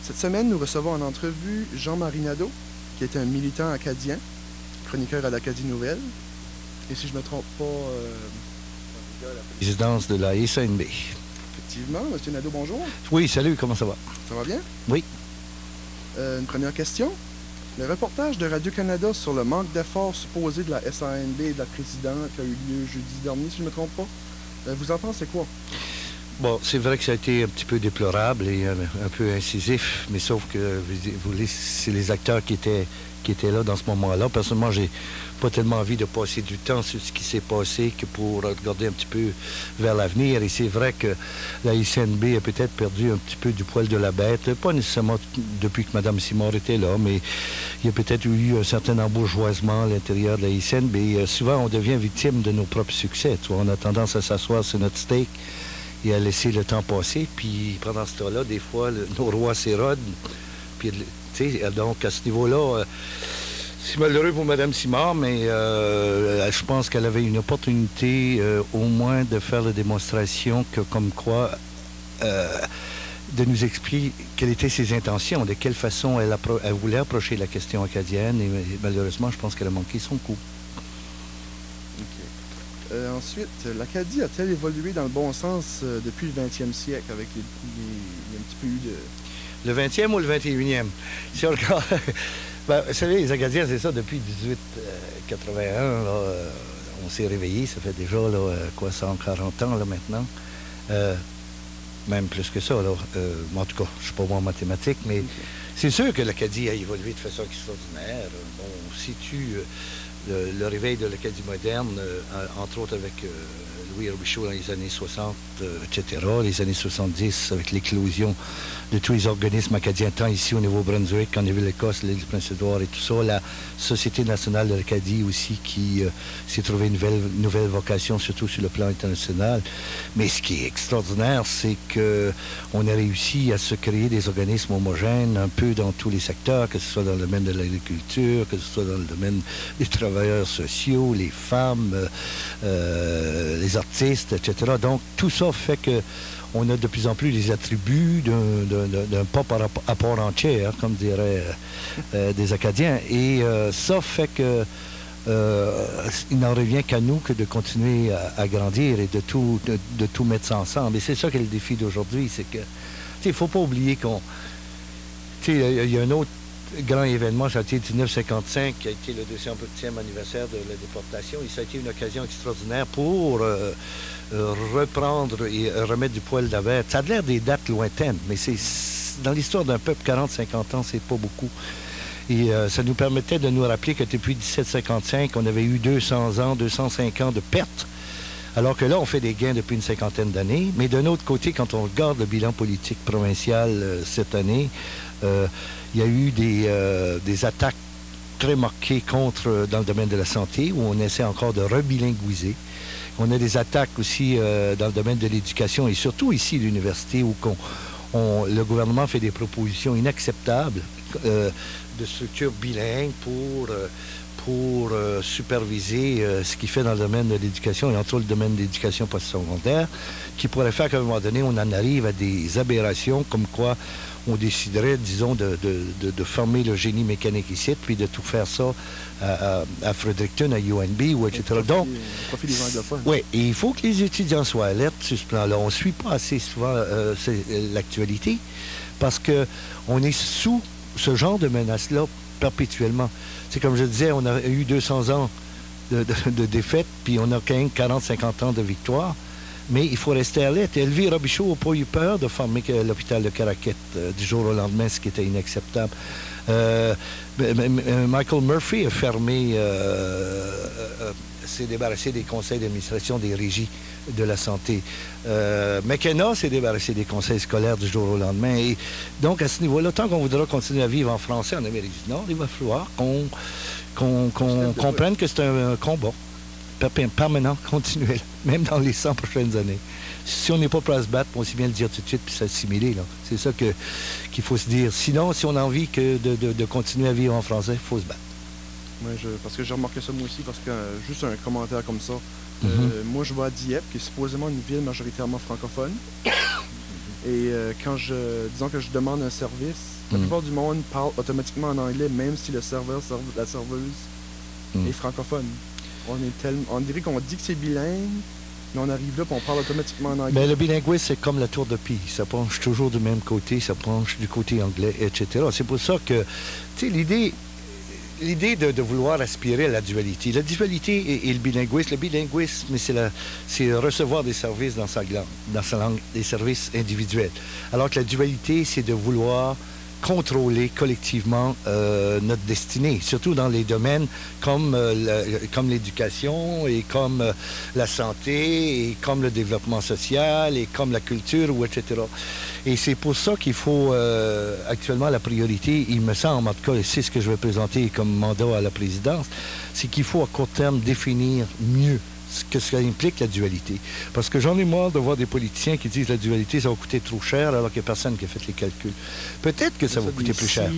Cette semaine, nous recevons en entrevue Jean-Marie Nadeau, qui est un militant acadien, chroniqueur à l'Acadie Nouvelle. Et si je ne me trompe pas... Présidence de la SANB. Effectivement. Monsieur Nadeau, bonjour. Oui, salut, comment ça va? Ça va bien? Oui. Une première question. Le reportage de Radio-Canada sur le manque d'efforts supposé de la SANB et de la présidente qui a eu lieu jeudi dernier, si je ne me trompe pas, vous en pensez quoi? Bon, c'est vrai que ça a été un petit peu déplorable et un peu incisif, mais sauf que c'est les acteurs qui étaient là dans ce moment-là. Personnellement, j'ai pas tellement envie de passer du temps sur ce qui s'est passé que pour regarder un petit peu vers l'avenir. Et c'est vrai que la SNB a peut-être perdu un petit peu du poil de la bête, pas nécessairement depuis que Mme Simard était là, mais il y a peut-être eu un certain embourgeoisement à l'intérieur de la SNB. Et souvent, on devient victime de nos propres succès. Tu vois, on a tendance à s'asseoir sur notre steak et à laisser le temps passer. Puis pendant ce temps-là, des fois, nos rois s'érodent. Puis, tu sais, donc à ce niveau-là, c'est malheureux pour Mme Simard, mais je pense qu'elle avait une opportunité au moins de faire la démonstration que, comme quoi, de nous expliquer quelles étaient ses intentions, de quelle façon elle voulait approcher la question acadienne. Et malheureusement, je pense qu'elle a manqué son coup. Ensuite, l'Acadie a-t-elle évolué dans le bon sens depuis le 20e siècle avec il y a un petit peu eu de... Le 20e ou le 21e? Si on regarde... Ben, vous savez, les Acadiens, c'est ça, depuis 1881, là, on s'est réveillés, ça fait déjà, là, 140 ans, là, maintenant. Même plus que ça, là. En tout cas, je ne suis pas bon en mathématiques, mais c'est sûr que l'Acadie a évolué de façon extraordinaire. Bon, on situe le réveil de l'Acadie moderne, entre autres avec Louis Robichaud dans les années 60, etc., les années 70, avec l'éclosion de tous les organismes acadiens, tant ici au Nouveau-Brunswick qu'en Nouvelle-Écosse, l'île du Prince-Édouard et tout ça. La Société nationale de l'Acadie aussi qui s'est trouvée une nouvelle vocation, surtout sur le plan international. Mais ce qui est extraordinaire, c'est qu'on a réussi à se créer des organismes homogènes un peu dans tous les secteurs, que ce soit dans le domaine de l'agriculture, que ce soit dans le domaine des travailleurs sociaux, les femmes, les artistes, etc. Donc, tout ça fait que on a de plus en plus les attributs d'un pop à part entière, comme diraient des Acadiens. Et ça fait que il n'en revient qu'à nous que de continuer à grandir et de tout mettre ça ensemble. Et c'est ça qui est le défi d'aujourd'hui, c'est que, il ne faut pas oublier qu'on... Il y a un autre grand événement, ça a été 1955, qui a été le 200e anniversaire de la déportation. Et ça a été une occasion extraordinaire pour reprendre et remettre du poil d'avers. Ça a l'air des dates lointaines, mais c'est dans l'histoire d'un peuple, 40-50 ans, c'est pas beaucoup. Et ça nous permettait de nous rappeler que depuis 1755, on avait eu 200 ans, 205 ans de pertes, alors que là, on fait des gains depuis une cinquantaine d'années. Mais d'un autre côté, quand on regarde le bilan politique provincial cette année, il y a eu des attaques très marquées dans le domaine de la santé, où on essaie encore de rebilinguiser. On a des attaques aussi dans le domaine de l'éducation, et surtout ici, l'université, où le gouvernement fait des propositions inacceptables de structures bilingues pour superviser ce qu'il fait dans le domaine de l'éducation, et entre autres le domaine de l'éducation postsecondaire, qui pourrait faire qu'à un moment donné, on en arrive à des aberrations, comme quoi on déciderait, disons, de former le génie mécanique ici, puis de tout faire ça à Fredericton, à UNB, ou etc. Donc, profit des anglophones. Oui, et il faut que les étudiants soient alertes sur ce plan-là. On ne suit pas assez souvent l'actualité, parce qu'on est sous ce genre de menace-là perpétuellement. C'est comme je disais, on a eu 200 ans de défaite, puis on a quand même 40-50 ans de victoire. Mais il faut rester alerte. Elvire Robichaud n'a pas eu peur de former l'hôpital de Caraquette du jour au lendemain, ce qui était inacceptable. Michael Murphy a fermé, s'est débarrassé des conseils d'administration des régies de la santé. McKenna s'est débarrassé des conseils scolaires du jour au lendemain. Et donc, à ce niveau-là, tant qu'on voudra continuer à vivre en français en Amérique du Nord, il va falloir qu'on comprenne que c'est un combat permanent, continuel, même dans les 100 prochaines années. Si on n'est pas prêt à se battre, on sait bien le dire tout de suite puis s'assimiler. C'est ça qu'il faut se dire. Sinon, si on a envie de continuer à vivre en français, il faut se battre. Oui, parce que j'ai remarqué ça moi aussi, parce que juste un commentaire comme ça. Moi, je vais à Dieppe, qui est supposément une ville majoritairement francophone. Et disons que je demande un service, la plupart du monde parle automatiquement en anglais, même si le serveur, la serveuse est francophone. On dirait qu'on dit que c'est bilingue, mais on arrive là et on parle automatiquement en anglais. Mais le bilinguisme, c'est comme la tour de Pise. Ça penche toujours du même côté, ça penche du côté anglais, etc. C'est pour ça que, tu sais, l'idée de vouloir aspirer à la dualité. La dualité et le bilinguisme, c'est recevoir des services dans sa langue, des services individuels. Alors que la dualité, c'est de vouloir contrôler collectivement notre destinée, surtout dans les domaines comme l'éducation et comme la santé et comme le développement social et comme la culture, ou etc. Et c'est pour ça qu'il faut actuellement la priorité, il me semble, en tout cas, et c'est ce que je vais présenter comme mandat à la présidence, c'est qu'il faut à court terme définir mieux ce que ça implique, la dualité. Parce que j'en ai marre de voir des politiciens qui disent que la dualité, ça va coûter trop cher, alors qu'il n'y a personne qui a fait les calculs. Peut-être que ça va coûter plus cher.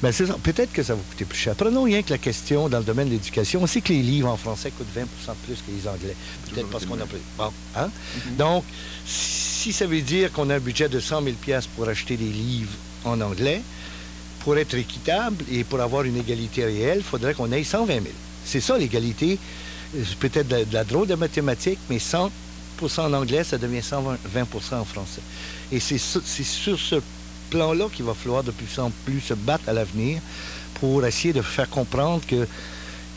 Ben, c'est ça. Peut-être que ça va coûter plus cher. Prenons rien que la question dans le domaine de l'éducation. On sait que les livres en français coûtent 20% de plus que les anglais. Peut-être parce qu'on a plus. Bon, hein? Donc, si ça veut dire qu'on a un budget de 100 000 $ pour acheter des livres en anglais, pour être équitable et pour avoir une égalité réelle, il faudrait qu'on ait 120 000. C'est ça, l'égalité. C'est peut-être de la drôle de mathématiques, mais 100% en anglais, ça devient 120% en français. Et c'est sur ce plan-là qu'il va falloir de plus en plus se battre à l'avenir pour essayer de faire comprendre que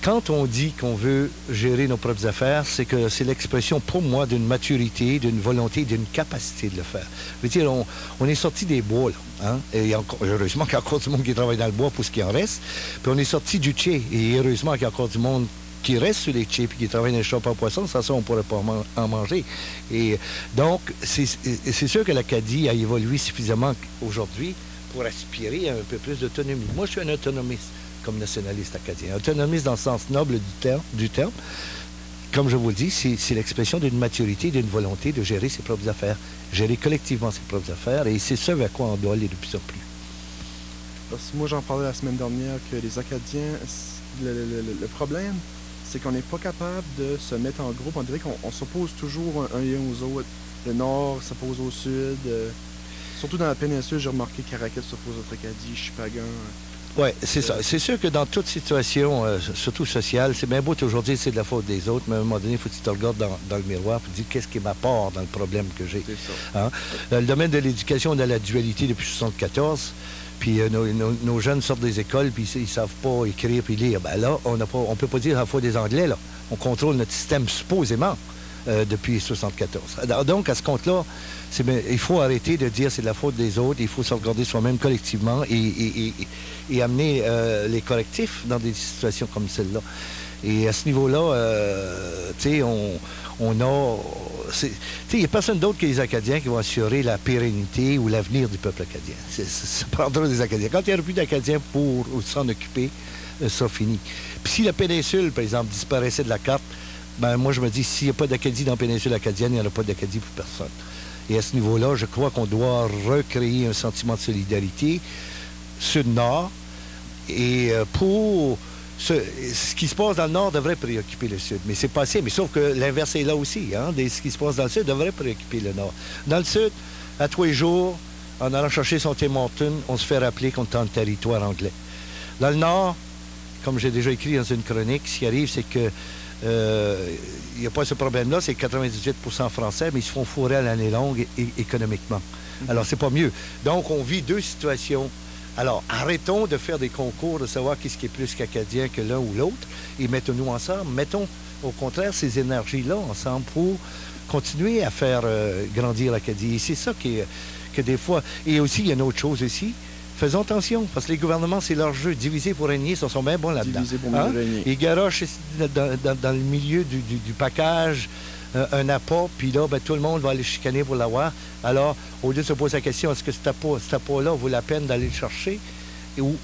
quand on dit qu'on veut gérer nos propres affaires, c'est que c'est l'expression pour moi d'une maturité, d'une volonté, d'une capacité de le faire. Je veux dire, on est sorti des bois, là, hein? Et heureusement qu'il y a encore du monde qui travaille dans le bois pour ce qui en reste. Puis on est sorti du tché, et heureusement qu'il y a encore du monde qui reste sur les chips et qui travaillent dans les shops à poissons, ça, on ne pourrait pas en manger. Et donc, c'est sûr que l'Acadie a évolué suffisamment aujourd'hui pour aspirer à un peu plus d'autonomie. Moi, je suis un autonomiste comme nationaliste acadien. Autonomiste dans le sens noble du terme. Comme je vous le dis, c'est l'expression d'une maturité, d'une volonté de gérer ses propres affaires, gérer collectivement ses propres affaires, et c'est ce vers quoi on doit aller de plus en plus. Parce que moi, j'en parlais la semaine dernière que les Acadiens, le problème, c'est qu'on n'est pas capable de se mettre en groupe. On dirait qu'on s'oppose toujours un et aux autres. Le Nord s'oppose au Sud. Surtout dans la péninsule, j'ai remarqué qu'Araquette s'oppose à Tracadie, Chupagan. Oui, c'est ça. C'est sûr que dans toute situation, surtout sociale, c'est bien beau toujours dire que c'est de la faute des autres, mais à un moment donné, il faut que tu te regardes dans le miroir et te dire qu'est-ce qui est ma part dans le problème que j'ai. C'est ça. Hein? Dans le domaine de l'éducation, on a la dualité depuis 1974. Puis nos jeunes sortent des écoles, puis ils ne savent pas écrire puis lire. Ben là, on ne peut pas dire à la fois des Anglais, là. On contrôle notre système supposément depuis 1974. Donc, à ce compte-là, il faut arrêter de dire c'est de la faute des autres. Il faut se regarder soi-même collectivement et amener les correctifs dans des situations comme celle-là. Et à ce niveau-là, tu sais, on a... Il n'y a personne d'autre que les Acadiens qui vont assurer la pérennité ou l'avenir du peuple acadien. Ça prendra des Acadiens. Quand il n'y aura plus d'Acadiens pour s'en occuper, ça sera fini. Puis si la péninsule, par exemple, disparaissait de la carte, ben moi je me dis, s'il n'y a pas d'Acadie dans la péninsule acadienne, il n'y aura pas d'Acadie pour personne. Et à ce niveau-là, je crois qu'on doit recréer un sentiment de solidarité sud-nord. Et pour... Ce qui se passe dans le Nord devrait préoccuper le Sud. Mais c'est passé. Mais sauf que l'inverse est là aussi. Hein? Ce qui se passe dans le Sud devrait préoccuper le Nord. Dans le Sud, à tous les jours, en allant chercher son Tim Hortons, on se fait rappeler qu'on est en territoire anglais. Dans le Nord, comme j'ai déjà écrit dans une chronique, ce qui arrive, c'est que il n'y a pas ce problème-là. C'est 98% français, mais ils se font fourrer à l'année longue économiquement. Alors, c'est pas mieux. Donc, on vit deux situations. Alors, arrêtons de faire des concours, de savoir qui est plus qu'Acadien que l'un ou l'autre, et mettons-nous ensemble. Mettons, au contraire, ces énergies-là ensemble pour continuer à faire grandir l'Acadie. Et c'est ça que des fois... Et aussi, il y a une autre chose aussi. Faisons attention, parce que les gouvernements, c'est leur jeu. Diviser pour régner, ils sont bien bons là-dedans. Diviser pour régner. Ils garochent dans le milieu du package... un appât, puis là, ben, tout le monde va aller chicaner pour l'avoir. Alors, au lieu de se poser la question, est-ce que cet appât-là vaut la peine d'aller le chercher ou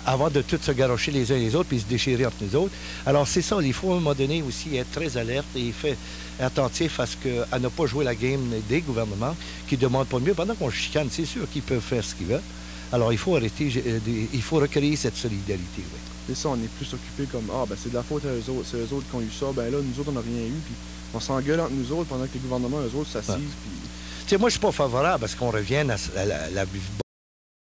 avant de tout se garrocher les uns et les autres, puis se déchirer entre nous autres? Alors, c'est ça, il faut à un moment donné aussi être très alerte et attentif à ne pas jouer la game des gouvernements qui ne demandent pas mieux. Pendant qu'on chicane, c'est sûr qu'ils peuvent faire ce qu'ils veulent. Alors, il faut arrêter, il faut recréer cette solidarité. Oui. C'est ça, on est plus occupé comme « Ah, ben c'est de la faute à eux autres, c'est eux autres qui ont eu ça, ben là, nous autres, on n'a rien eu, puis on s'engueule entre nous autres pendant que les gouvernements, eux autres, s'assisent, puis... » sais, moi, je suis pas favorable à ce qu'on revienne à la